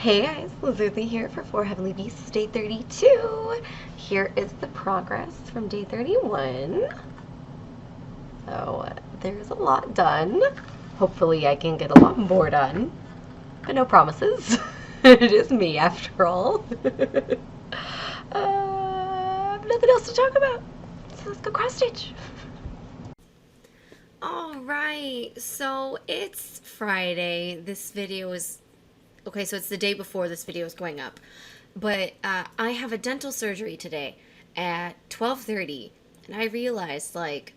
Hey guys, Lizardlea here for 4 Heavenly Beasts, day 32. Here is the progress from day 31. So, there's a lot done. Hopefully I can get a lot more done. But no promises. It is me after all. Nothing else to talk about. So let's go cross stitch. Alright, so it's Friday. This video is... Okay, so it's the day before this video is going up. But I have a dental surgery today at 12:30. And I realized, like,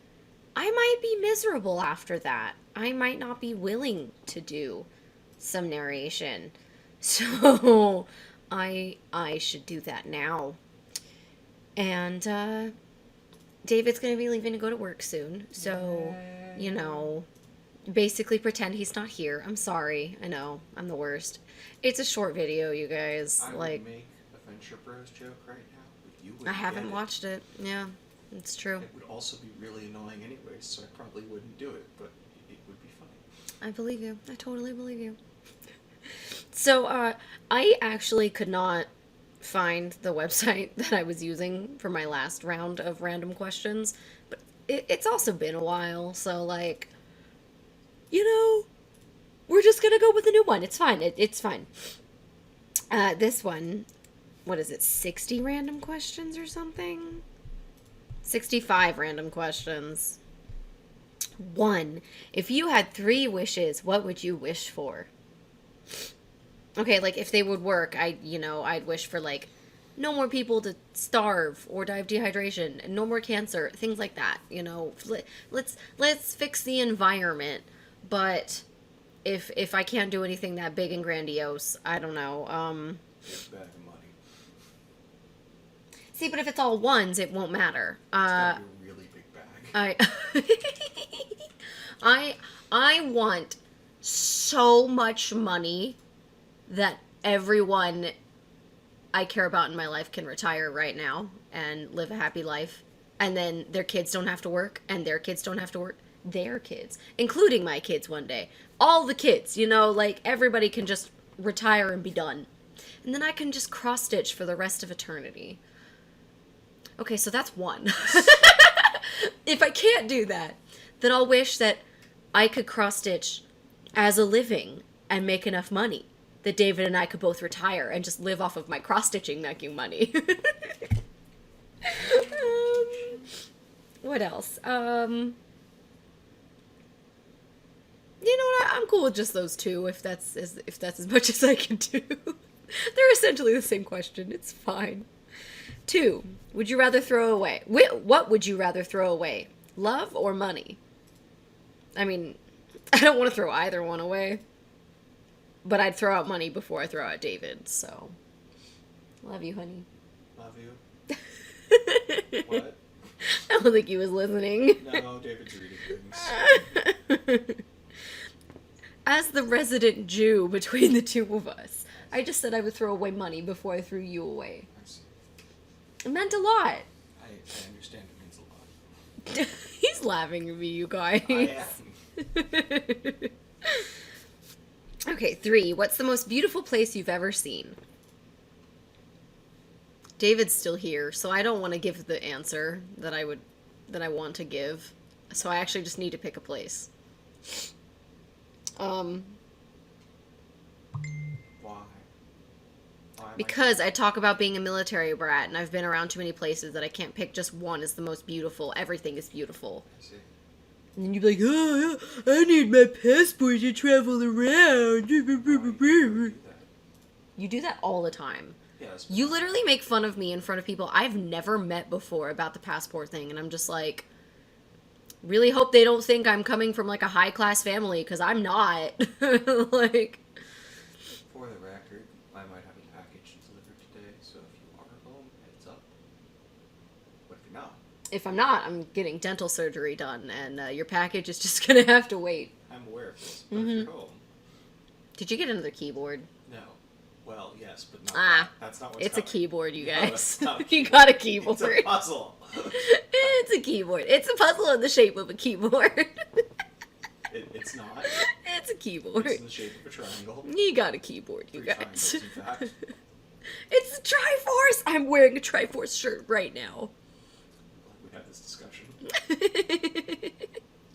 I might be miserable after that. I might not be willing to do some narration. So I should do that now. And David's going to be leaving to go to work soon. So, you know, basically pretend he's not here. I'm sorry. I know. I'm the worst. It's a short video, you guys. I like, would make a Venture Bros joke right now, but you wouldn't. I haven't watched it. Yeah, it's true. It would also be really annoying anyways, so I probably wouldn't do it, but it would be funny. I believe you. I totally believe you. So, I actually could not find the website that I was using for my last round of random questions, but it's also been a while, so, like, you know, we're just gonna go with a new one. It's fine. It's fine. This one, what is it, 60 random questions or something? 65 random questions. 1. If you had 3 wishes, what would you wish for? Okay, like, if they would work, I'd wish for, like, no more people to starve or die of dehydration, and no more cancer, things like that, you know. Let's fix the environment, but if I can't do anything that big and grandiose, I don't know, Bag of money. See, but if it's all ones, it won't matter. It's gotta be a really big bag. I want so much money that everyone I care about in my life can retire right now and live a happy life, and then their kids don't have to work, and their kids don't have to work. Their kids, including my kids one day. All the kids, you know, like, everybody can just retire and be done. And then I can just cross-stitch for the rest of eternity. Okay, so that's 1. If I can't do that, then I'll wish that I could cross-stitch as a living and make enough money that David and I could both retire and just live off of my cross-stitching making money. What else? You know what? I'm cool with just those 2. If that's as much as I can do. They're essentially the same question. It's fine. 2. Would you rather throw away? What would you rather throw away? Love or money? I mean, I don't want to throw either one away. But I'd throw out money before I throw out David, so. Love you, honey. Love you. What? I don't think he was listening. No, David's reading things. As the resident Jew between the 2 of us, I just said I would throw away money before I threw you away. I see. It meant a lot. I understand it means a lot. He's laughing at me, you guys. I am. Okay, 3. What's the most beautiful place you've ever seen? David's still here, so I don't want to give the answer that I want to give. So I actually just need to pick a place. Why? Because I talk about being a military brat, and I've been around too many places that I can't pick just one as the most beautiful. Everything is beautiful. I see. And then you'd be like, oh, I need my passport to travel around. You do that all the time. Yeah, you literally make fun of me in front of people I've never met before about the passport thing, and I'm just like, really hope they don't think I'm coming from, like, a high-class family, because I'm not. Like... For the record, I might have a package delivered today, so if you are home, heads up. But if you're not... If I'm not, I'm getting dental surgery done, and your package is just gonna have to wait. I'm aware of this, but if you're home... Did you get another keyboard? No. Well, yes, but not that. That's not what's It's coming. a keyboard, you No, guys. that's not a You keyboard. got a keyboard. It's a puzzle. It's a keyboard. It's a puzzle in the shape of a keyboard. It's not. It's It's a keyboard. It's in the shape of a triangle. You got a keyboard, you 3 guys. triangles, in fact. It's a Triforce! I'm wearing a Triforce shirt right now. We had this discussion.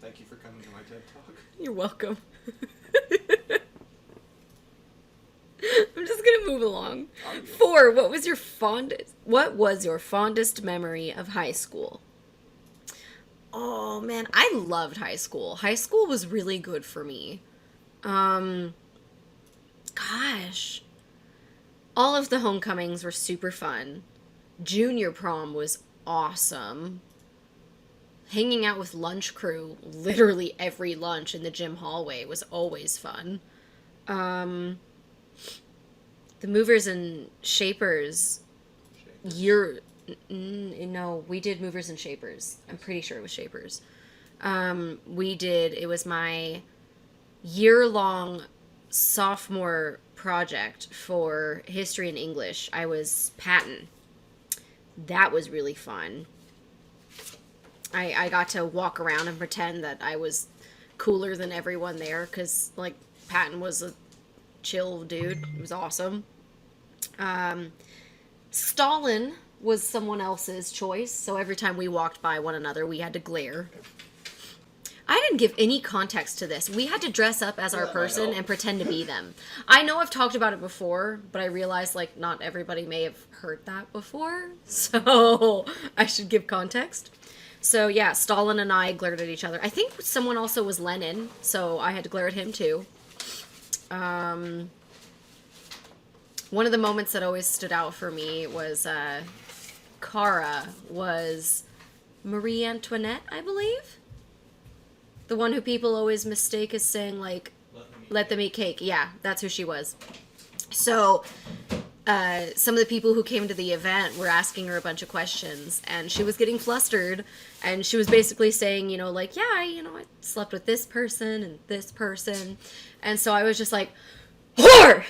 Thank you for coming to my TED Talk. You're welcome. I'm just gonna move along. 4. What was your fondest memory of high school? Oh man, I loved high school. High school was really good for me. Gosh. All of the homecomings were super fun. Junior prom was awesome. Hanging out with lunch crew, literally every lunch in the gym hallway, was always fun. The movers and shapers no, we did movers and shapers. I'm pretty sure it was shapers. It was my year-long sophomore project for history and English. I was Patton. That was really fun. I got to walk around and pretend that I was cooler than everyone there, because, like, Patton was a chill dude. It was awesome. Stalin was someone else's choice, so every time we walked by one another, we had to glare. I didn't give any context to this. We had to dress up as our person and pretend to be them. I know I've talked about it before, but I realized, like, not everybody may have heard that before, so I should give context. So, yeah, Stalin and I glared at each other. I think someone also was Lenin, so I had to glare at him, too. One of the moments that always stood out for me was, Cara was Marie Antoinette, I believe? The one who people always mistake as saying, like, let them eat cake. Yeah, that's who she was. So, some of the people who came to the event were asking her a bunch of questions, and she was getting flustered, and she was basically saying, you know, like, yeah, I slept with this person and this person. And so I was just like, whore!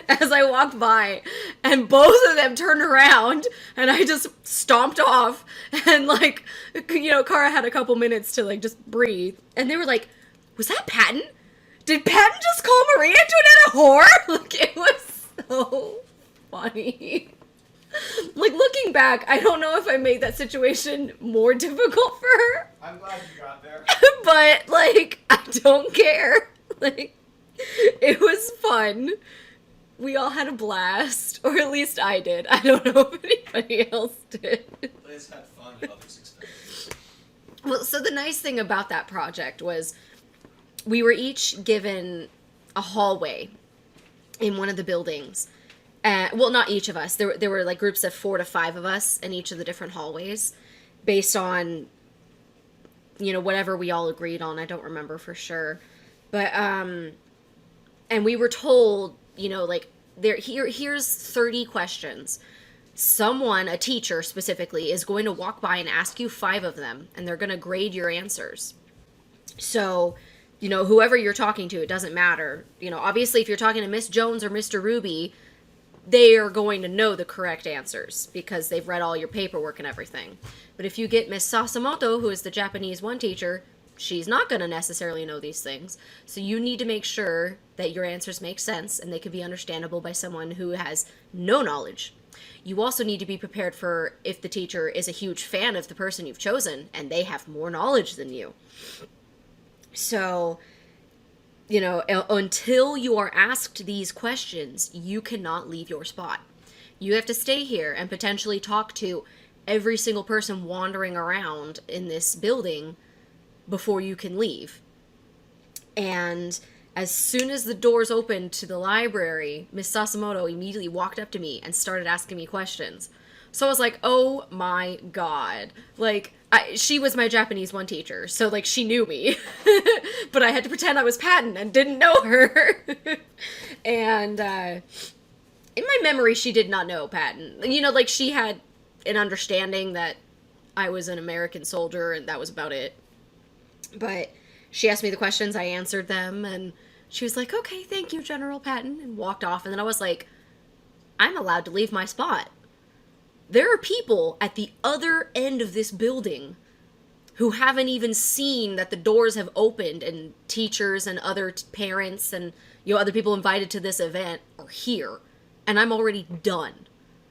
As I walked by, and both of them turned around, and I just stomped off, and, like, Cara had a couple minutes to, like, just breathe, and they were like, was that Patton? Did Patton just call Marie Antoinette a whore? Like, it was so funny. Like, looking back, I don't know if I made that situation more difficult for her. I'm glad you got there. But, like, I don't care. Like, it was fun. We all had a blast, or at least I did. I don't know if anybody else did. Liz had fun and others expected. Well, so the nice thing about that project was we were each given a hallway in one of the buildings. Well, not each of us. There were like groups of 4 to 5 of us in each of the different hallways based on, whatever we all agreed on. I don't remember for sure. But, and we were told, here's 30 questions. Someone, a teacher specifically, is going to walk by and ask you 5 of them, and they're going to grade your answers. So, whoever you're talking to, it doesn't matter. Obviously, if you're talking to Miss Jones or Mr. Ruby, they are going to know the correct answers because they've read all your paperwork and everything. But if you get Miss Sasamoto, who is the Japanese 1 teacher, she's not going to necessarily know these things. So you need to make sure that your answers make sense and they can be understandable by someone who has no knowledge. You also need to be prepared for if the teacher is a huge fan of the person you've chosen and they have more knowledge than you. So, until you are asked these questions, you cannot leave your spot. You have to stay here and potentially talk to every single person wandering around in this building before you can leave. And as soon as the doors opened to the library, Miss Sasamoto immediately walked up to me and started asking me questions. So I was like, oh my god. Like, she was my Japanese 1 teacher, so, like, she knew me. But I had to pretend I was Patton and didn't know her. And, in my memory, she did not know Patton. She had an understanding that I was an American soldier, and that was about it. But she asked me the questions, I answered them, and she was like, okay, thank you, General Patton, and walked off. And then I was like, I'm allowed to leave my spot. There are people at the other end of this building who haven't even seen that the doors have opened and teachers and other parents and other people invited to this event are here, and I'm already done.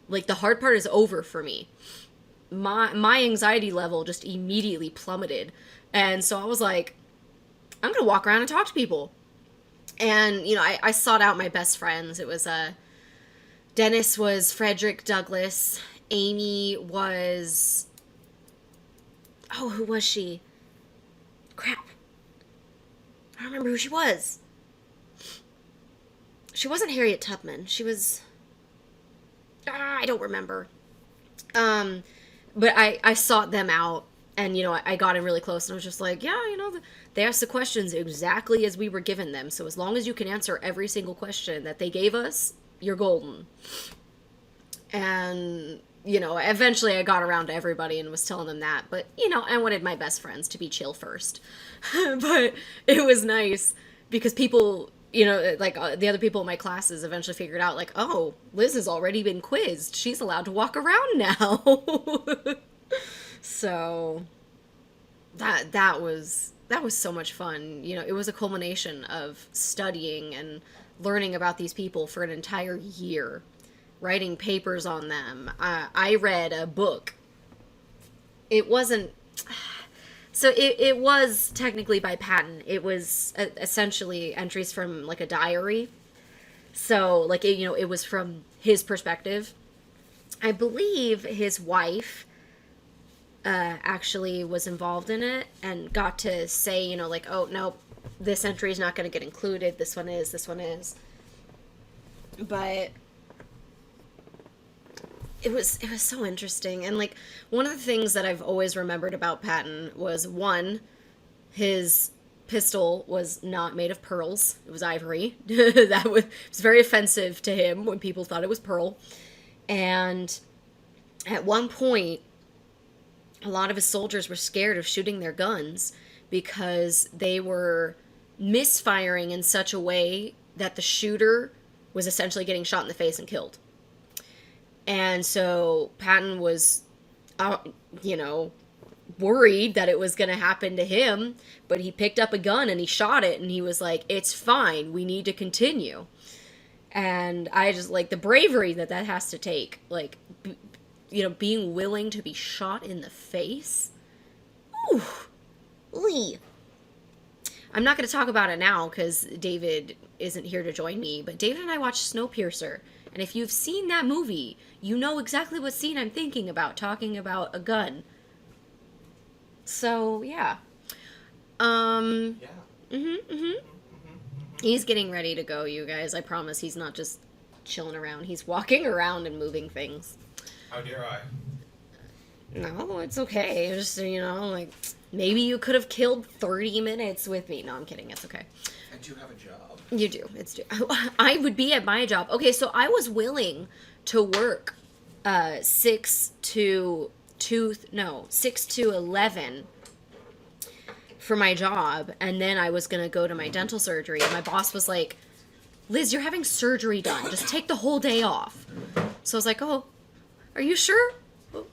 Like, the hard part is over for me. My anxiety level just immediately plummeted, and so I was like, I'm gonna walk around and talk to people. And I sought out my best friends. It was Dennis was Frederick Douglass. Amy was, oh, who was she? Crap. I don't remember who she was. She wasn't Harriet Tubman. She was, I don't remember. But I sought them out, and I got in really close, and I was just like, yeah, they asked the questions exactly as we were given them. So as long as you can answer every single question that they gave us, you're golden. And eventually I got around to everybody and was telling them that. But I wanted my best friends to be chill first. But it was nice because people, like the other people in my classes eventually figured out, like, oh, Liz has already been quizzed. She's allowed to walk around now. So that was so much fun. It was a culmination of studying and learning about these people for an entire year, writing papers on them. I read a book. It wasn't... So it was technically by Patton. It was essentially entries from, like, a diary. So, like, it was from his perspective. I believe his wife actually was involved in it and got to say, like, oh, no, this entry is not going to get included. This one is. But it was so interesting. And, like, one of the things that I've always remembered about Patton was, one, his pistol was not made of pearls. It was ivory. That was very offensive to him when people thought it was pearl. And at one point, a lot of his soldiers were scared of shooting their guns because they were misfiring in such a way that the shooter was essentially getting shot in the face and killed. And so Patton was, worried that it was going to happen to him, but he picked up a gun and he shot it, and he was like, it's fine, we need to continue. And I just, like, the bravery that has to take, like, being willing to be shot in the face. Ooh. Lee. I'm not going to talk about it now because David isn't here to join me, but David and I watched Snowpiercer. And if you've seen that movie, you know exactly what scene I'm thinking about, talking about a gun. So, yeah. Yeah. He's getting ready to go, you guys. I promise he's not just chilling around. He's walking around and moving things. How dare I? No, it's okay. Just, like, maybe you could have killed 30 minutes with me. No, I'm kidding. It's okay. I do have a job. You do. I would be at my job. Okay, so I was willing to work 6 to 11 for my job, and then I was going to go to my dental surgery, and my boss was like, Liz, you're having surgery done. Just take the whole day off. So I was like, oh, are you sure?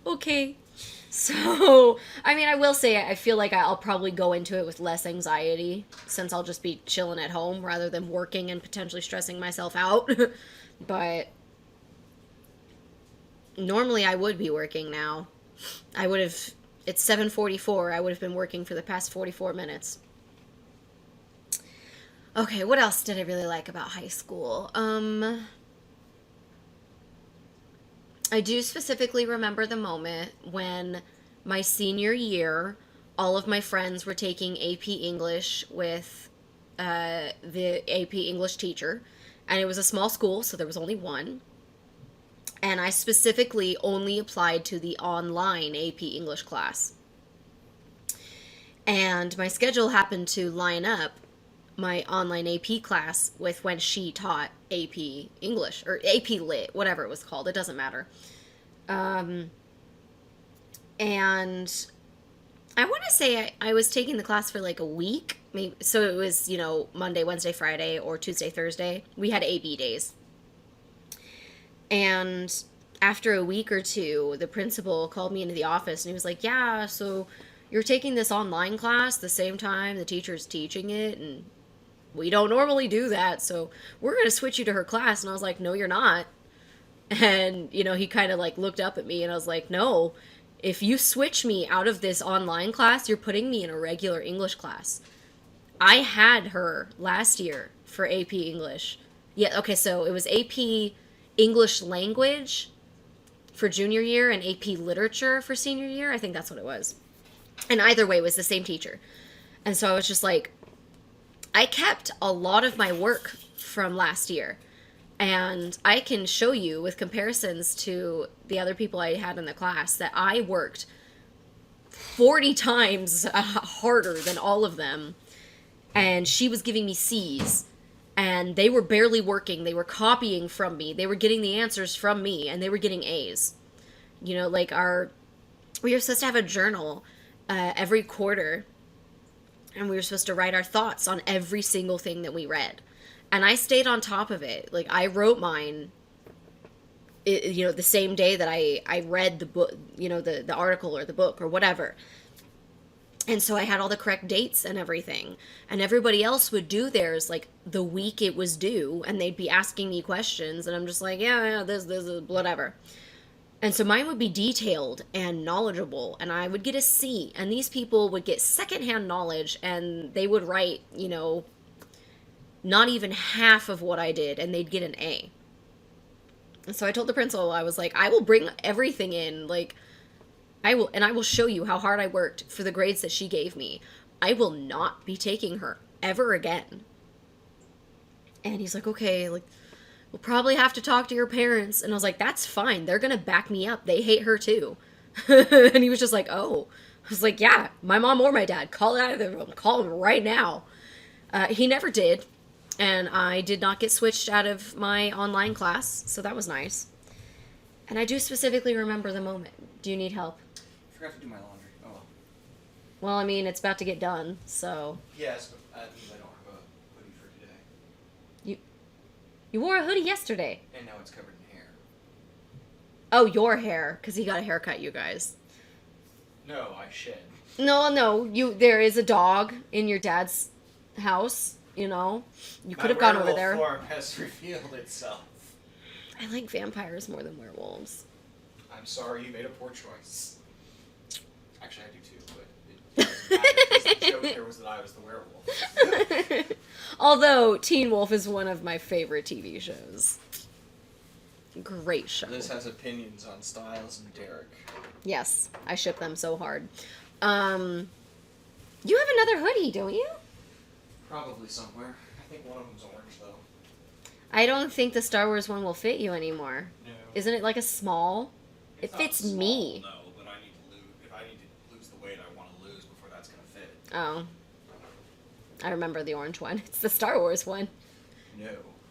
Okay. So, I mean, I will say I feel like I'll probably go into it with less anxiety since I'll just be chilling at home rather than working and potentially stressing myself out. But normally I would be working now. It's 7:44. I would have been working for the past 44 minutes. Okay, what else did I really like about high school? I do specifically remember the moment when my senior year, all of my friends were taking AP English with the AP English teacher, and it was a small school, so there was only one. And I specifically only applied to the online AP English class. And my schedule happened to line up my online AP class with when she taught AP English, or AP Lit, whatever it was called. It doesn't matter. And I want to say I was taking the class for like a week. Maybe, so it was, Monday, Wednesday, Friday, or Tuesday, Thursday. We had AB days. And after a week or two, the principal called me into the office and he was like, yeah, so you're taking this online class the same time the teacher's teaching it, and we don't normally do that, so we're going to switch you to her class. And I was like, no, you're not. And, you know, he kind of like looked up at me, and I was like, no, if you switch me out of this online class, you're putting me in a regular English class. I had her last year for AP English. Yeah, okay, so it was AP English Language for junior year and AP Literature for senior year. I think that's what it was. And either way, it was the same teacher. And so I was just like, I kept a lot of my work from last year. And I can show you with comparisons to the other people I had in the class that I worked 40 times harder than all of them. And she was giving me C's. And they were barely working. They were copying from me. They were getting the answers from me. And they were getting A's. You know, like we were supposed to have a journal every quarter. And we were supposed to write our thoughts on every single thing that we read. And I stayed on top of it. Like, I wrote mine, you know, the same day that I read the book, you know, the article or the book or whatever. And so I had all the correct dates and everything. And everybody else would do theirs, like, the week it was due. And they'd be asking me questions. And I'm just like, yeah, this, whatever. And so mine would be detailed and knowledgeable. And I would get a C. And these people would get secondhand knowledge. And they would write, you know, not even half of what I did, and they'd get an A. And so I told the principal, I was like, I will bring everything in, like, I will show you how hard I worked for the grades that she gave me. I will not be taking her ever again. And he's like, okay, like, we'll probably have to talk to your parents. And I was like, that's fine. They're going to back me up. They hate her too. And he was just like, oh. I was like, yeah, my mom or my dad, call it out of the room. Call him right now. He never did. And I did not get switched out of my online class, so that was nice. And I do specifically remember the moment. Do you need help? I forgot to do my laundry. Oh well. Well, I mean, it's about to get done, so... Yes, but that means I don't have a hoodie for today. You wore a hoodie yesterday. And now it's covered in hair. Oh, your hair, because he got a haircut, you guys. No, I shed. No, there is a dog in your dad's house. You know, you could have gone over there. My werewolf form has revealed itself. I like vampires more than werewolves. I'm sorry, you made a poor choice. Actually, I do too, but it doesn't matter because the joke here was that I was the werewolf. Although Teen Wolf is one of my favorite TV shows. Great show. Liz has opinions on Styles and Derek. Yes, I ship them so hard. You have another hoodie, don't you? Probably somewhere. I think one of them's orange, though. I don't think the Star Wars one will fit you anymore. No. Isn't it like a small? It's it fits small, me. No, but I need to lose. If I need to lose the weight I want to lose before that's going to fit. Oh. I remember the orange one. It's the Star Wars one. No.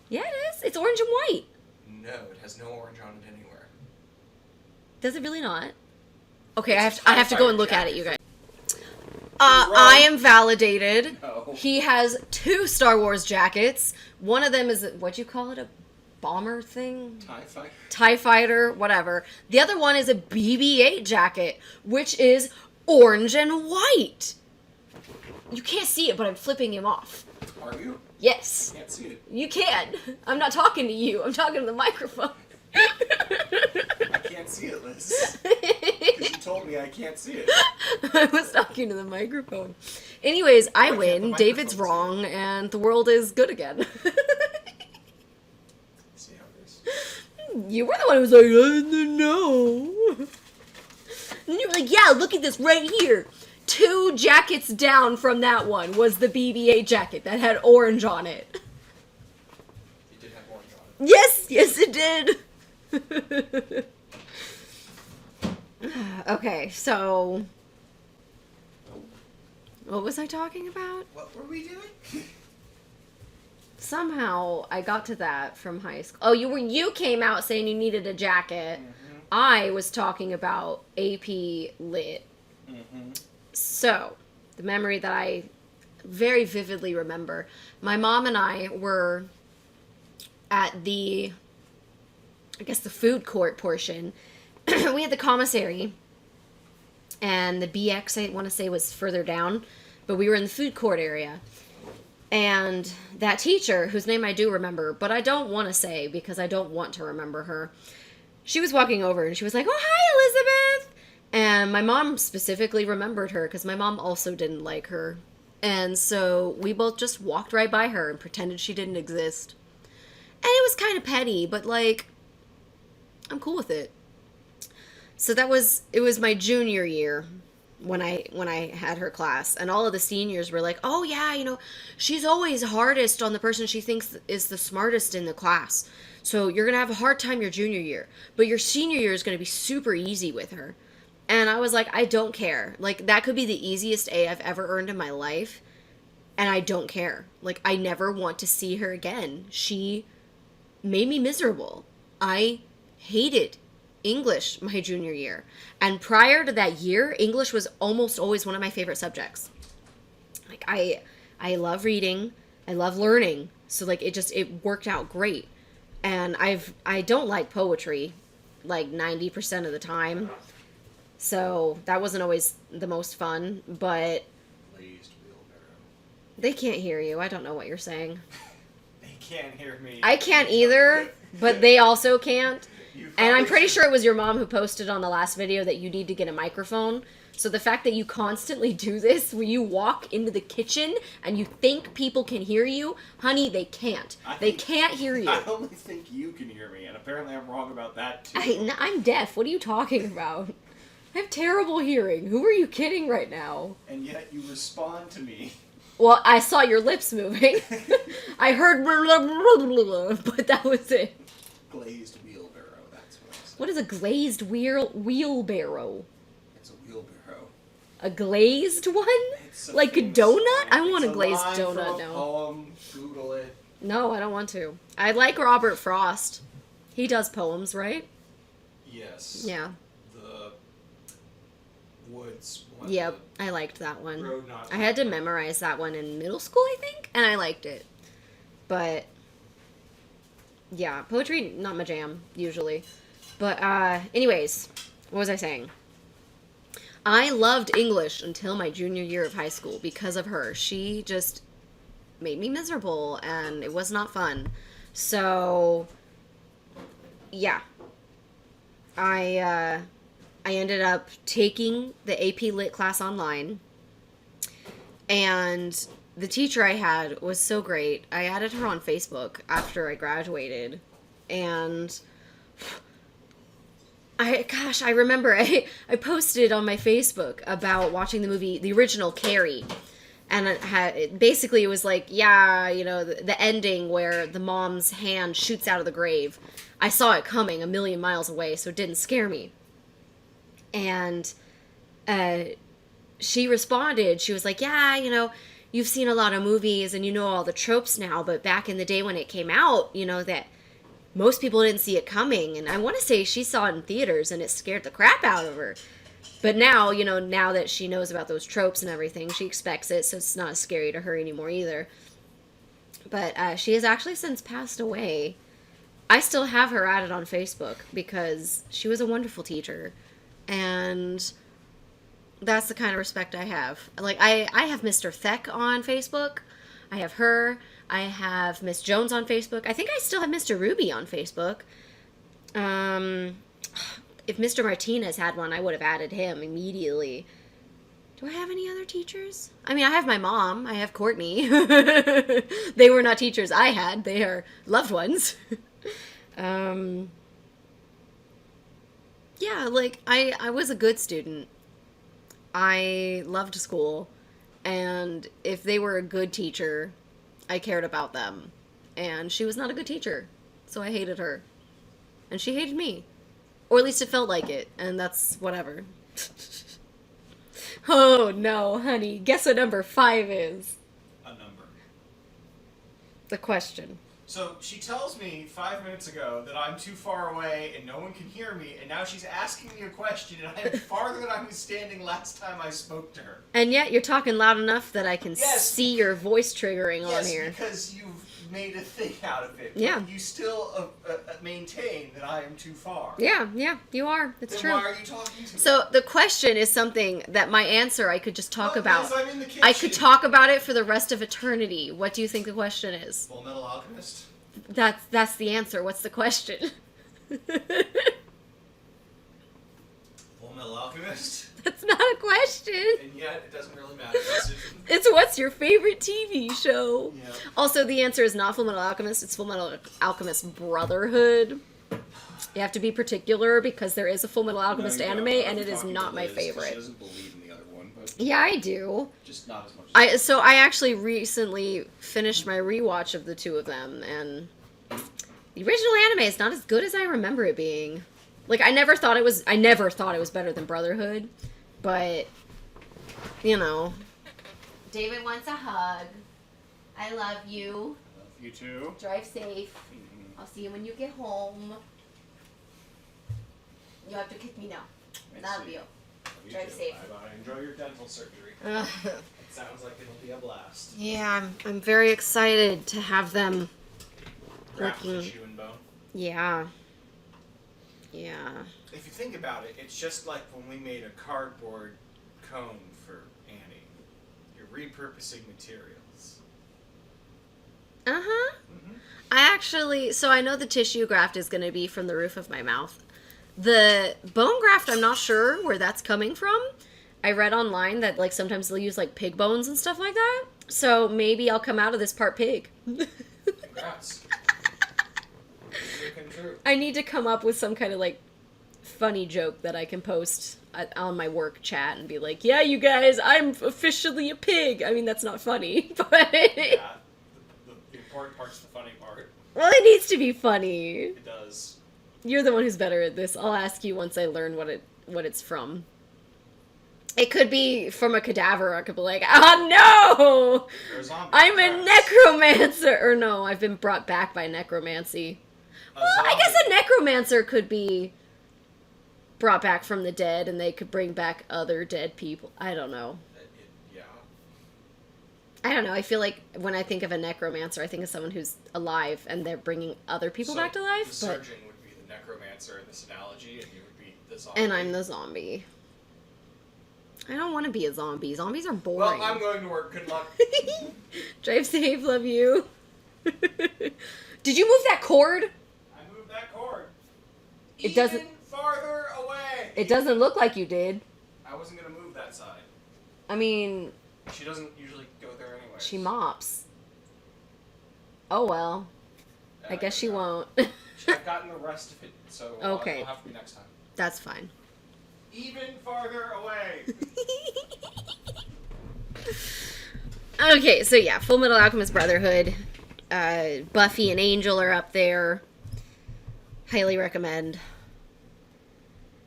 Yeah, it is. It's orange and white. No, it has no orange on it anywhere. Does it really not? Okay, It's I have to go and look at it, you guys. I am validated. No. He has 2 Star Wars jackets. One of them is, what'd you call it, a bomber thing? TIE Fighter? TIE Fighter, whatever. The other one is a BB-8 jacket, which is orange and white. You can't see it, but I'm flipping him off. Are you? Yes. Can't see it. You can. I'm not talking to you. I'm talking to the microphone. I can't see it, Liz. Because you told me I can't see it. I was talking to the microphone. Anyways, I Why can't win. the David's microphone see wrong, and the world is good again. See how it is. You were the one who was like, I don't know. And you were like, yeah, look at this right here. 2 jackets down from that one was the BB-8 jacket that had orange on it. It did have orange on it. Yes, it did. Okay, so what was I talking about? What were we doing? Somehow I got to that from high school. Oh, you came out saying you needed a jacket. Mm-hmm. I was talking about AP Lit. Mm-hmm. So, the memory that I very vividly remember, my mom and I were at the food court portion. We had the commissary, and the BX, I want to say, was further down, but we were in the food court area. And that teacher, whose name I do remember, but I don't want to say because I don't want to remember her, she was walking over and she was like, "Oh, hi, Elizabeth." And my mom specifically remembered her because my mom also didn't like her. And so we both just walked right by her and pretended she didn't exist. And it was kind of petty, but like, I'm cool with it. So it was my junior year when I had her class, and all of the seniors were like, "Oh yeah, she's always hardest on the person she thinks is the smartest in the class. So you're going to have a hard time your junior year, but your senior year is going to be super easy with her." And I was like, "I don't care. Like, that could be the easiest A I've ever earned in my life, and I don't care. Like, I never want to see her again. She made me miserable. I hated English my junior year. And prior to that year, English was almost always one of my favorite subjects. Like, I love reading. I love learning. So like it worked out great. And I don't like poetry like 90% of the time. So that wasn't always the most fun, but Glazed wheelbarrow. they can't hear you. I don't know what you're saying. They can't hear me. I can't either, but they also can't. You And I'm probably pretty should- sure it was your mom who posted on the last video that you need to get a microphone. So the fact that you constantly do this, where you walk into the kitchen and you think people can hear you, honey, they can't. They can't hear you. I only think you can hear me, and apparently I'm wrong about that too. I'm deaf. What are you talking about? I have terrible hearing. Who are you kidding right now? And yet you respond to me. Well, I saw your lips moving. I heard but that was it. Glazed wheelbarrow, that's what I said. What is a glazed wheelbarrow? It's a wheelbarrow. A glazed one? It's a Like a famous donut? line. I want It's a glazed line donut from a now. Poem. Google it. No, I don't want to. I like Robert Frost. He does poems, right? Yes. Yeah. The Woods one. Yep. I liked that one. Road Not I had to memorize that one in middle school, I think, and I liked it. But yeah, poetry not my jam usually. But anyways, what was I saying? I loved English until my junior year of high school because of her. She just made me miserable and it was not fun. So yeah. I ended up taking the AP Lit class online, and the teacher I had was so great. I added her on Facebook after I graduated, and I remember I posted on my Facebook about watching the movie, the original Carrie, and basically it was like, yeah, the ending where the mom's hand shoots out of the grave. I saw it coming a million miles away, so it didn't scare me. And she responded, she was like, yeah, you've seen a lot of movies and you know all the tropes now, but back in the day when it came out, that most people didn't see it coming. And I want to say she saw it in theaters and it scared the crap out of her. But now, now that she knows about those tropes and everything, she expects it, so it's not as scary to her anymore either. But she has actually since passed away. I still have her added on Facebook because she was a wonderful teacher. And that's the kind of respect I have. Like, I have Mr. Theck on Facebook. I have her. I have Miss Jones on Facebook. I think I still have Mr. Ruby on Facebook. If Mr. Martinez had one, I would have added him immediately. Do I have any other teachers? I mean, I have my mom. I have Courtney. They were not teachers I had. They are loved ones. Yeah, like, I was a good student. I loved school. And if they were a good teacher, I cared about them. And she was not a good teacher. So I hated her. And she hated me. Or at least it felt like it. And that's whatever. Oh, no, honey. Guess what number 5 is? A number. The question. So she tells me 5 minutes ago that I'm too far away and no one can hear me, and now she's asking me a question, and I am farther than I was standing last time I spoke to her. And yet you're talking loud enough that I can Yes. see your voice triggering on Yes, here. because you've made a thing out of it. Yeah. But you still maintain that I am too far. Yeah, you are. It's then true. Why are you talking to me? So the question is something that my answer I could just talk about. Because I'm in the kitchen. I could talk about it for the rest of eternity. What do you think the question is? Full Metal Alchemist? That's the answer. What's the question? Full Metal Alchemist? That's not a question. And yet, it doesn't really matter. It's what's your favorite TV show? Yeah. Also, the answer is not Full Metal Alchemist. It's Full Metal Alchemist Brotherhood. You have to be particular because there is a Full Metal Alchemist anime, and it is not my favorite. She doesn't believe in the other one, but Yeah, I do. just not as much. I actually recently finished my rewatch of the two of them, and the original anime is not as good as I remember it being. Like, I never thought it was better than Brotherhood, but you know. David wants a hug. I love you. You too. Drive safe. I'll see you when you get home. You have to kick me now. Love you. Drive safe. Bye-bye. Enjoy your dental surgery. Ugh. It sounds like it'll be a blast. Yeah, I'm very excited to have them Graft looking. tissue and bone. Yeah. Yeah. If you think about it, it's just like when we made a cardboard cone for Annie. You're repurposing materials. Uh-huh. Mm-hmm. So I know the tissue graft is going to be from the roof of my mouth. The bone graft, I'm not sure where that's coming from. I read online that, like, sometimes they'll use, like, pig bones and stuff like that. So maybe I'll come out of this part pig. Congrats. Looking true. I need to come up with some kind of, like, funny joke that I can post on my work chat and be like, yeah, you guys, I'm officially a pig. I mean, that's not funny, but... Yeah. The important part's the funny part. Well, it needs to be funny. It does. You're the one who's better at this. I'll ask you once I learn what it's from. It could be from a cadaver. I could be like, oh no! You're a zombie. I'm a necromancer! Or no, I've been brought back by necromancy. Well, I guess a necromancer could be brought back from the dead and they could bring back other dead people. I don't know. Yeah. I don't know. I feel like when I think of a necromancer, I think of someone who's alive and they're bringing other people back to life. The surgeon would be the necromancer in this analogy, and you would be the zombie. And I'm the zombie. I don't want to be a zombie. Zombies are boring. Well, I'm going to work. Good luck. Drive safe. Love you. Did you move that cord? I moved that cord. It doesn't. Even farther away. It doesn't look like you did. I wasn't going to move that side. I mean, She doesn't usually go there anyway. she mops. Oh well. I guess she won't. I've gotten the rest of it, so Okay. it'll have to be next time. That's fine. Even farther away. Okay, so yeah, Full Metal Alchemist Brotherhood. Buffy and Angel are up there. Highly recommend.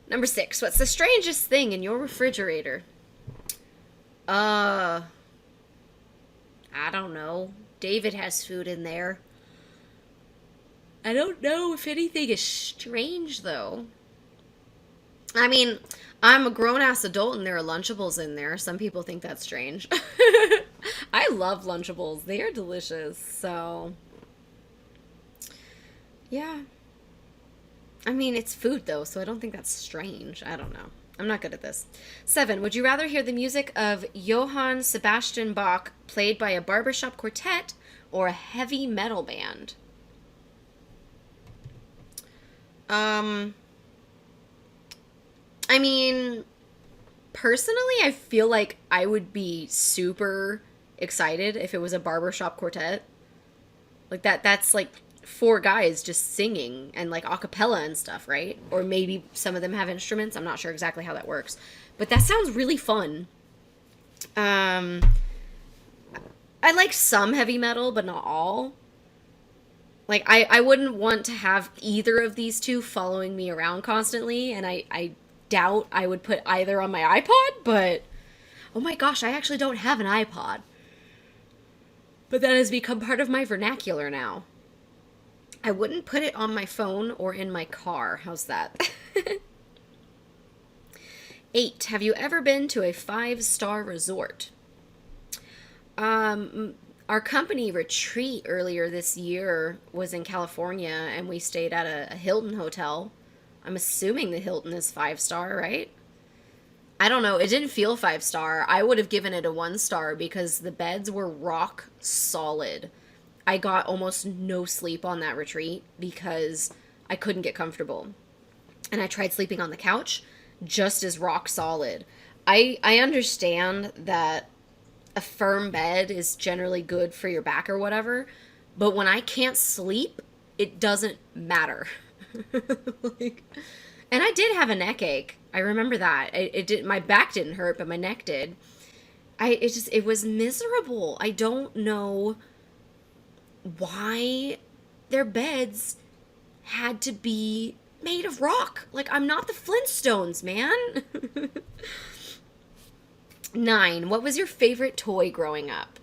Number 6. What's the strangest thing in your refrigerator? I don't know. David has food in there. I don't know if anything is strange, though. I mean, I'm a grown-ass adult and there are Lunchables in there. Some people think that's strange. I love Lunchables. They are delicious, so... Yeah. I mean, it's food, though, so I don't think that's strange. I don't know. I'm not good at this. 7. Would you rather hear the music of Johann Sebastian Bach played by a barbershop quartet or a heavy metal band? I mean, personally, I feel like I would be super excited if it was a barbershop quartet. Like that's like 4 guys just singing and like a cappella and stuff, right? Or maybe some of them have instruments. I'm not sure exactly how that works. But that sounds really fun. I like some heavy metal, but not all. Like, I wouldn't want to have either of these two following me around constantly, and I doubt I would put either on my iPod, but... Oh my gosh, I actually don't have an iPod. But that has become part of my vernacular now. I wouldn't put it on my phone or in my car. How's that? 8. Have you ever been to a 5-star resort? Are Our company retreat earlier this year was in California, and we stayed at a Hilton hotel. I'm assuming the Hilton is 5-star, right? I don't know. It didn't feel 5-star. I would have given it a 1-star because the beds were rock solid. I got almost no sleep on that retreat because I couldn't get comfortable. And I tried sleeping on the couch, just as rock solid. I understand that a firm bed is generally good for your back or whatever, but when I can't sleep, it doesn't matter. like, and I did have a neck ache. I remember that. It did. My back didn't hurt, but my neck did. It was miserable. I don't know why their beds had to be made of rock. Like, I'm not the Flintstones, man. 9. What was your favorite toy growing up?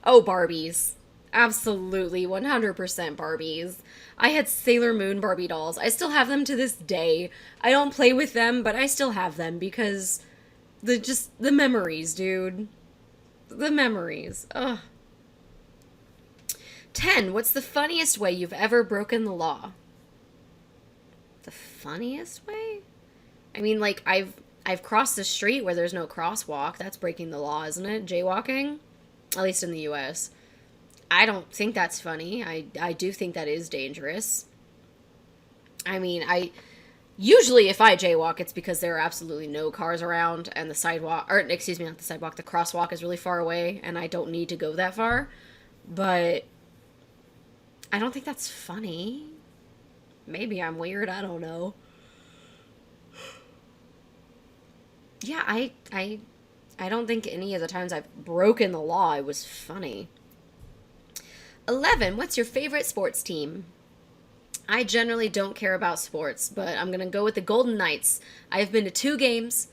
Oh, Barbies. Absolutely, 100% Barbies. I had Sailor Moon Barbie dolls. I still have them to this day. I don't play with them, but I still have them because the memories, dude. The memories. Ugh. 10. What's the funniest way you've ever broken the law? The funniest way? I mean, like, I've crossed the street where there's no crosswalk. That's breaking the law, isn't it? Jaywalking? At least in the US. I don't think that's funny. I do think that is dangerous. I mean, usually if I jaywalk, it's because there are absolutely no cars around and the sidewalk, or excuse me, not the sidewalk, the crosswalk is really far away and I don't need to go that far. But I don't think that's funny. Maybe I'm weird, I don't know. Yeah, I don't think any of the times I've broken the law it was funny. 11. What's your favorite sports team? I generally don't care about sports, but I'm going to go with the Golden Knights. I've been to 2 games.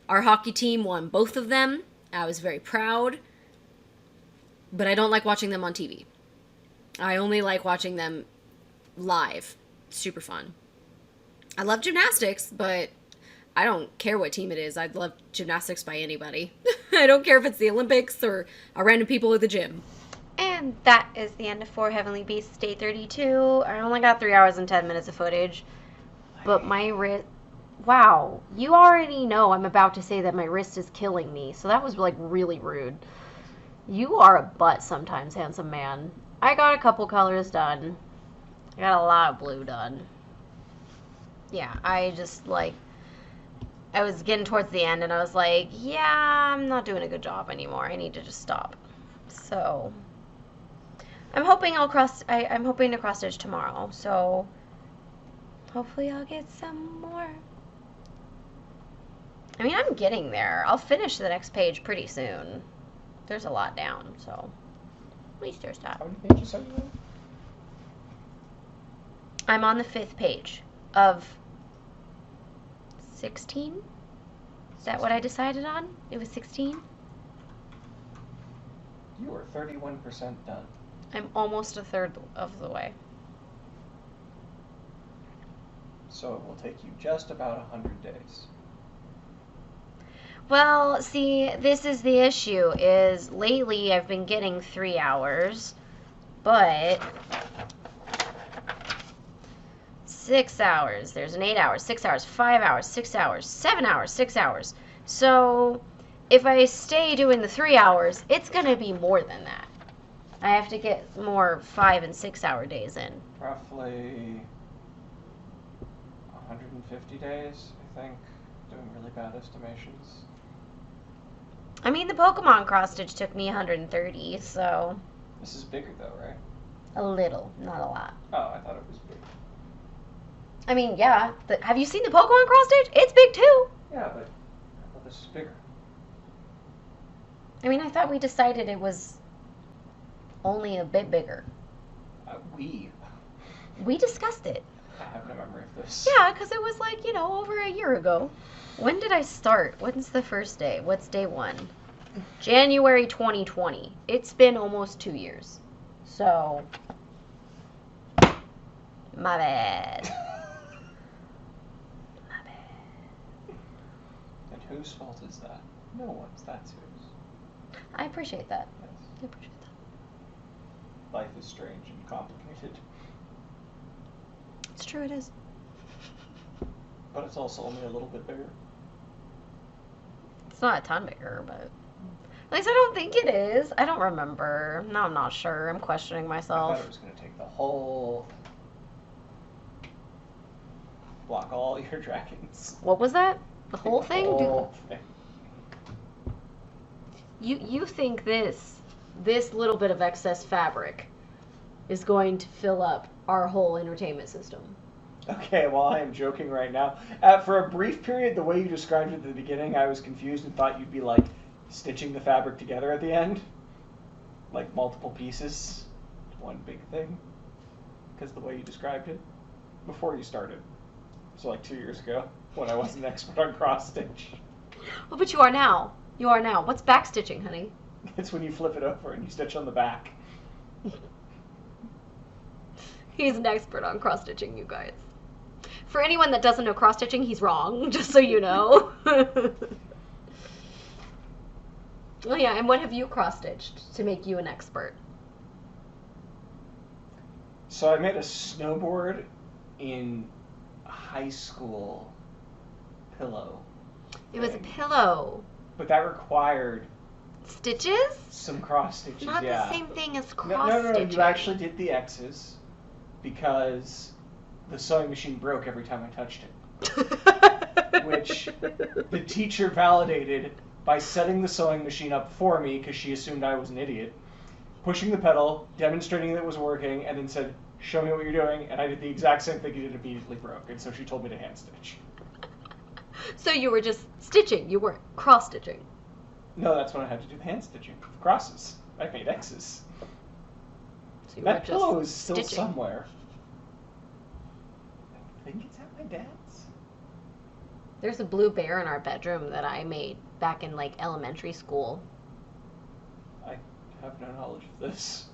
Our hockey team won both of them. I was very proud. But I don't like watching them on TV. I only like watching them live. Super fun. I love gymnastics, but I don't care what team it is. I'd love gymnastics by anybody. I don't care if it's the Olympics or a random people at the gym. And that is the end of 4 Heavenly Beasts, Day 32. I only got 3 hours and 10 minutes of footage. But my wrist... Wow. You already know I'm about to say that my wrist is killing me. So that was, like, really rude. You are a butt sometimes, handsome man. I got a couple colors done. I got a lot of blue done. Yeah, I just, like... I was getting towards the end, and I was like, yeah, I'm not doing a good job anymore. I need to just stop. So... I'm hoping I'm hoping to cross stitch tomorrow, so hopefully I'll get some more. I mean, I'm getting there. I'll finish the next page pretty soon. There's a lot down, so at least there's that. How many pages are you on? I'm on the 5th page of 16. Is that what I decided on? It was 16? You are 31% done. I'm almost a third of the way. So it will take you just about 100 days. Well, see, this is the issue, is lately I've been getting 3 hours, but 6 hours, there's an 8 hours, 6 hours, 5 hours, 6 hours, 7 hours, 6 hours. So if I stay doing the 3 hours, it's going to be more than that. I have to get more 5 and 6 hour days in. Roughly 150 days, I think. Doing really bad estimations. I mean, the Pokemon cross stitch took me 130, so This is bigger though, right? a little, not a lot. Oh, I thought it was big. I mean, yeah. Have you seen the Pokemon cross stitch? It's big too. Yeah, but I thought this was bigger. I mean, I thought we decided it was only a bit bigger. We discussed it. I have no memory of this. Yeah, because it was like, over a year ago. When did I start? When's the first day? What's day 1? January 2020. It's been almost 2 years. So, my bad. My bad. And whose fault is that? No one's. That's whose. I appreciate that. Yes. I appreciate that. life is strange and complicated. It's true, it is. But it's also only a little bit bigger. It's not a ton bigger, but... At least I don't think it is. I don't remember. No, I'm not sure. I'm questioning I myself. thought it was going to take the whole... block all your dragons. What was that? The whole thing? Whole thing. You think this little bit of excess fabric is going to fill up our whole entertainment system? Okay, well, I am joking right now. For a brief period, the way you described it at the beginning, I was confused and thought you'd be, like, stitching the fabric together at the end. Like, multiple pieces. One big thing. Because the way you described it. Before you started. So, like, 2 years ago, when I wasn't an expert on cross-stitch. Well, but you are now. You are now. What's backstitching, honey? It's when you flip it over and you stitch on the back. He's an expert on cross-stitching, you guys. For anyone that doesn't know cross-stitching, he's wrong, just so you know. Oh yeah, and what have you cross-stitched to make you an expert? So I made a snowboard in high school pillow. It was a thing. pillow. But that required Stitches? some cross stitches, Not yeah. the same thing as No, cross-stitching. you actually did the X's because the sewing machine broke every time I touched it. Which the teacher validated by setting the sewing machine up for me because she assumed I was an idiot, pushing the pedal, demonstrating that it was working, and then said, "Show me what you're doing," and I did the exact same thing and it immediately broke, and so she told me to hand stitch. So you were just stitching, you weren't cross-stitching. No, that's when I had to do the hand stitching. Crosses. I made X's. So you That were just pillow is still stitching. somewhere. I think it's at my dad's. There's a blue bear in our bedroom that I made back in like elementary school. I have no knowledge of this.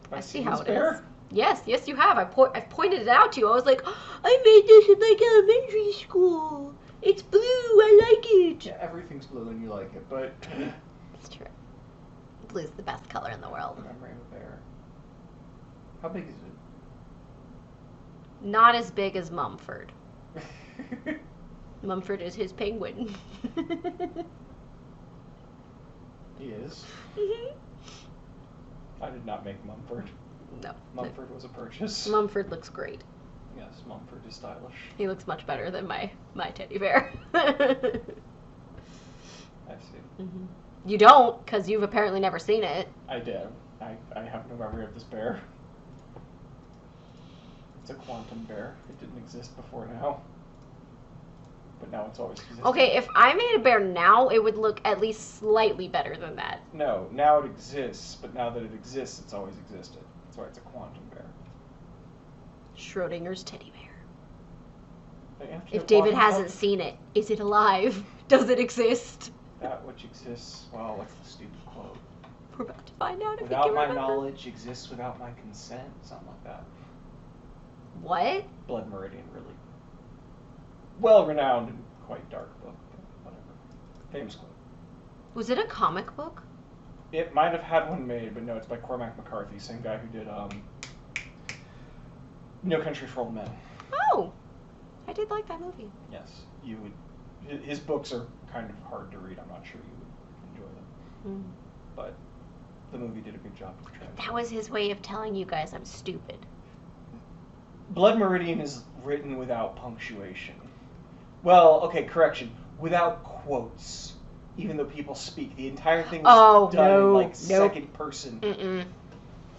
Have I see seen how this it is. bear? Yes, you have. I've pointed it out to you. I was like, I made this in like elementary school. It's blue. I like it. Yeah, everything's blue and you like it, but It's true. Blue's the best color in the world. memory of a bear. How big is Not as big as Mumford. it? Mumford is his penguin. He is. Mhm. I did not make Mumford. No. Mumford was a purchase. Mumford looks great. Yes, Mumford is stylish. He looks much better than my teddy bear. I see. Mhm. You don't, because you've apparently never seen it. I did. I have no memory of this bear. It's a quantum bear. It didn't exist before now. But now it's always existed. Okay, if I made a bear now, it would look at least slightly better than that. No, now it exists, but now that it exists, it's always existed. That's why it's a quantum bear. Schrodinger's teddy bear. Don't you have to If know David quantum hasn't stuff? seen it, is it alive? Does it exist? That which exists, well, what's the stupid quote? We're about to find out if we Without can my remember. knowledge exists without my consent. Something like that. What? Blood Meridian, really well-renowned and quite dark book, but whatever. Famous quote. Was it a comic book? It might have had one made, but no, it's by Cormac McCarthy, same guy who did No Country for Old Men. Oh, I did like that movie. Yes, you would. His books are kind of hard to read. I'm not sure you would enjoy them, but the movie did a good job of translating. That was his way of telling you guys I'm stupid. Blood Meridian is written without punctuation. Well, okay, correction. Without quotes. Even though people speak. The entire thing is done in like second person. Mm-mm.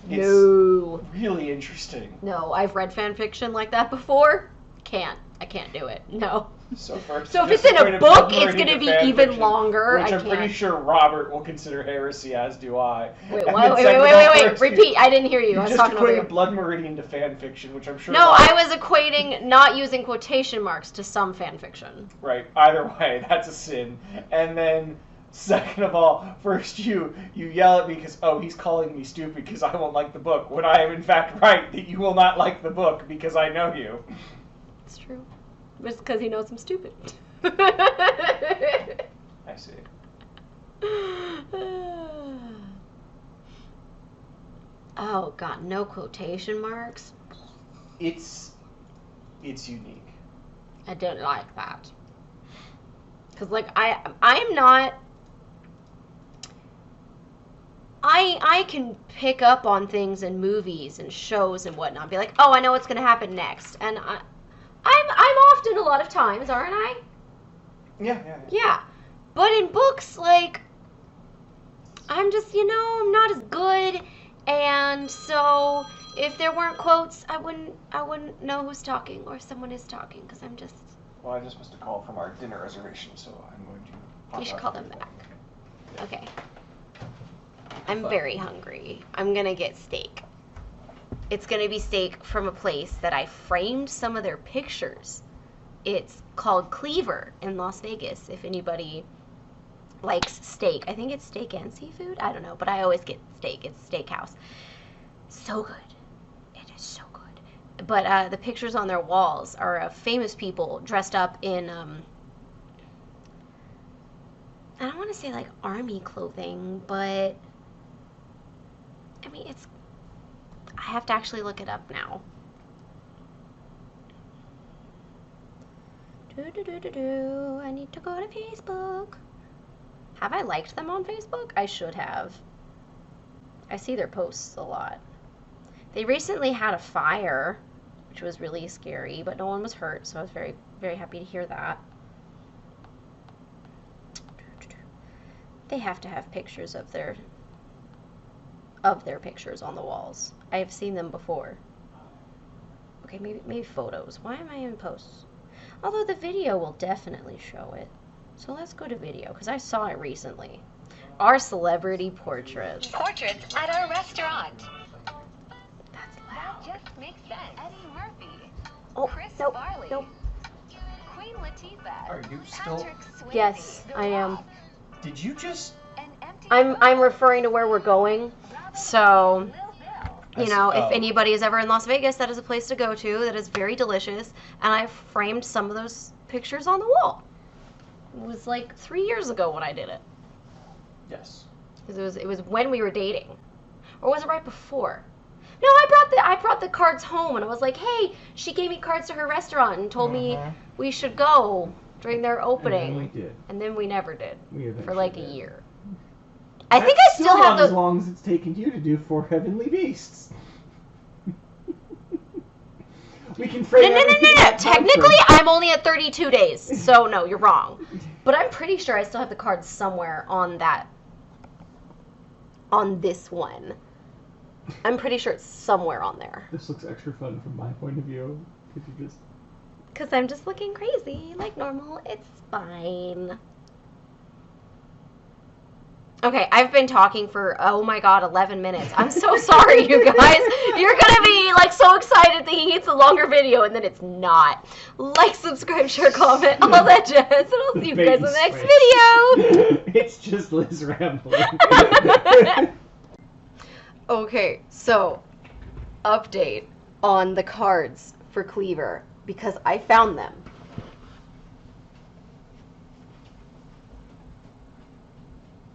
It's No. really interesting. No, I've read fan fiction like that before. I can't do it. No. So if it's in a book, it's going to be even longer. Which I I'm pretty can't. sure Robert will consider heresy, as do I. Wait, And what? then Wait, second of all, first repeat. I didn't hear you. I was just talking over equated you. Blood Meridian to fan fiction, which I'm sure. No, Robert- I was equating not using quotation marks to some fan fiction. Right. Either way, that's a sin. And then, second of all, first you yell at me because, oh, he's calling me stupid because I won't like the book, when I am in fact right that you will not like the book because I know you. It's true. It's because he knows I'm stupid. I see. Oh god, no quotation marks. It's unique. I don't like that. Cause like I'm not. I can pick up on things in movies and shows and whatnot. Be like, oh, I know what's gonna happen next, and I'm often a lot of times, aren't I? Yeah. Yeah, but in books, like, I'm just, I'm not as good, and so if there weren't quotes, I wouldn't know who's talking or if someone is talking, because I'm just. Well, I just missed a call from our dinner reservation, so I'm going to. You should call them back. Yeah. Okay. I'm very hungry. I'm gonna get steak. It's gonna be steak from a place that I framed some of their pictures. It's called Cleaver in Las Vegas, if anybody likes steak. I think it's steak and seafood. I don't know, but I always get steak. It's a steakhouse. So good. It is so good. But the pictures on their walls are of famous people dressed up in, I don't want to say like army clothing, but I mean, I have to actually look it up now. I need to go to Facebook. Have I liked them on Facebook? I should have. I see their posts a lot. They recently had a fire, which was really scary, but no one was hurt, so I was very, very happy to hear that. They have to have pictures of their pictures on the walls. I have seen them before. Okay, maybe photos. Why am I in posts? Although the video will definitely show it. So let's go to video, because I saw it recently. Our celebrity portraits. Portraits at our restaurant. That's That loud. just makes sense. Eddie Murphy. Oh, Chris nope, Farley. nope. Queen Latifah. Are you still? Patrick Swayze. Yes, The I am. Rock, Did you just? an empty I'm referring to where we're going. So, Lil Bill. if anybody is ever in Las Vegas, that is a place to go to. That is very delicious. And I framed some of those pictures on the wall. It was like 3 years ago when I did it. Yes. Because it was when we were dating. Or was it right before? No, I brought the cards home and I was like, hey, she gave me cards to her restaurant and told me we should go during their opening. And then we did. And then we never did. We For eventually like a did. year. I think I That's still have not as the. long as it's taken you to do 4 Heavenly Beasts. We can No, frame no, no, no, everything no. that time Technically, frame. I'm only at 32 days. So, no, you're wrong. But I'm pretty sure I still have the cards somewhere on this one. I'm pretty sure it's somewhere on there. This looks extra fun from my point of view. Could you just... Because I'm just looking crazy, like normal. It's fine. Okay, I've been talking for, oh my god, 11 minutes. I'm so sorry, you guys. You're gonna be, like, so excited thinking it's a longer video, and then it's not. Like, subscribe, share, comment, all that jazz, and I'll see you guys in the next video. It's just Liz rambling. Okay, so, update on the cards for Cleaver, because I found them.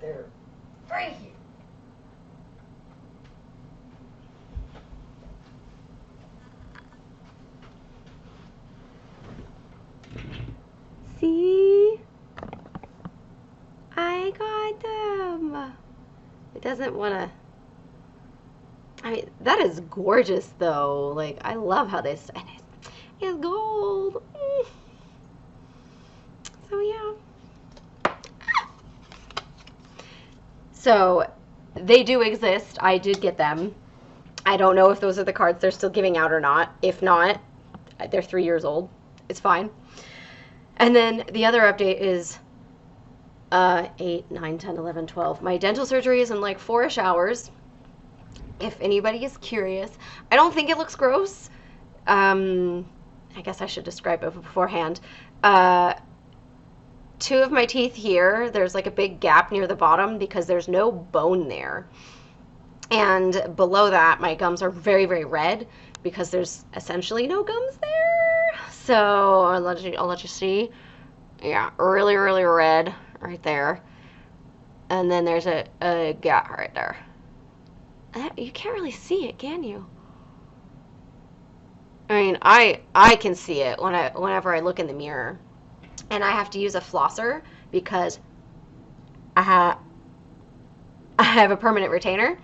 They're right here. See? I got them. It doesn't want to... I mean, that is gorgeous, though. Like, I love how this... And it's gold. So, yeah. So, they do exist. I did get them. I don't know if those are the cards they're still giving out or not. If not, they're 3 years old. It's fine. And then the other update is 8, 9, 10, 11, 12. My dental surgery is in like 4-ish hours. If anybody is curious. I don't think it looks gross. I guess I should describe it beforehand. 2 of my teeth here, there's like a big gap near the bottom because there's no bone there. And below that, my gums are very, very red because there's essentially no gums there. So I'll let you see. Yeah, really, really red right there. And then there's a gap right there. You can't really see it, can you? I mean, I can see it whenever I look in the mirror, and I have to use a flosser because I have a permanent retainer.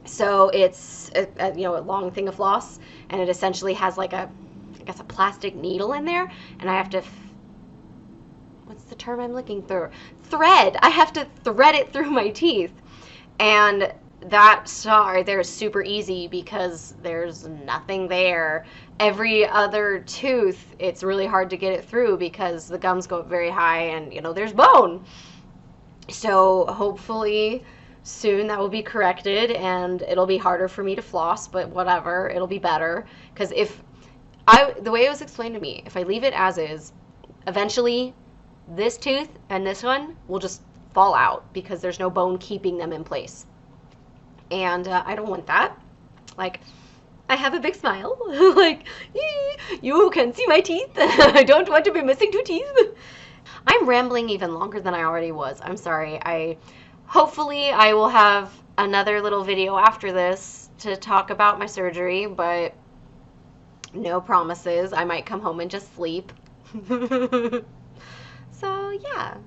So it's a long thing of floss, and it essentially has like I guess a plastic needle in there, and I have to what's the term I'm looking for? Thread. I have to thread it through my teeth, and that saw right there is super easy because there's nothing there. Every other tooth, it's really hard to get it through because the gums go up very high, and there's bone. So hopefully soon that will be corrected and it'll be harder for me to floss, but whatever, it'll be better. Because the way it was explained to me, if I leave it as is, eventually this tooth and this one will just fall out because there's no bone keeping them in place. And I don't want that. Like, I have a big smile. Like, you can see my teeth. I don't want to be missing 2 teeth. I'm rambling even longer than I already was. I'm sorry. Hopefully I will have another little video after this to talk about my surgery, but no promises. I might come home and just sleep. So, yeah.